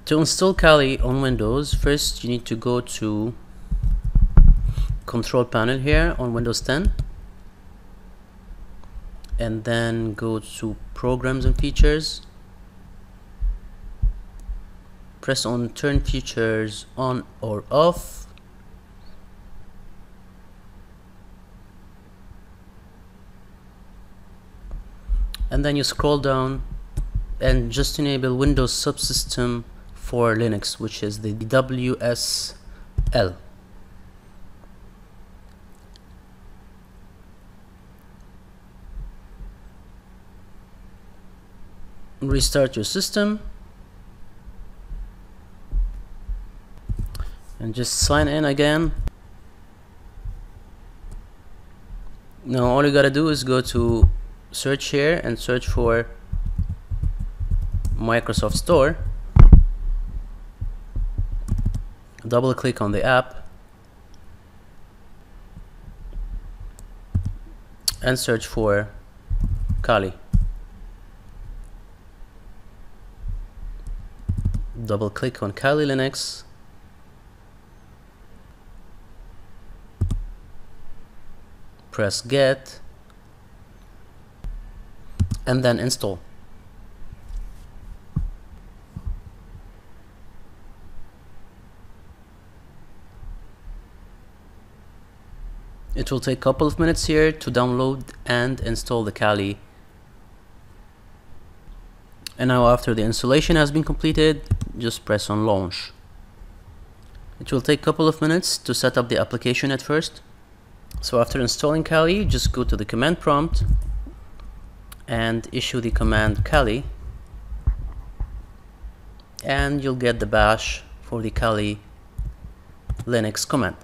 To install Kali on Windows, first you need to go to Control Panel here on Windows 10, and then go to Programs and Features. Press on Turn Features on or off. And then you scroll down and just enable Windows Subsystem for Linux, which is the WSL. Restart your system and just sign in again. Now all you gotta do is go to search here and search for Microsoft Store. Double click on the app and search for Kali. Double click on Kali Linux, press get, and then install. It will take a couple of minutes here to download and install the Kali. And now after the installation has been completed, just press on launch. It will take a couple of minutes to set up the application at first. So after installing Kali, just go to the command prompt and issue the command Kali, and you'll get the bash for the Kali Linux command.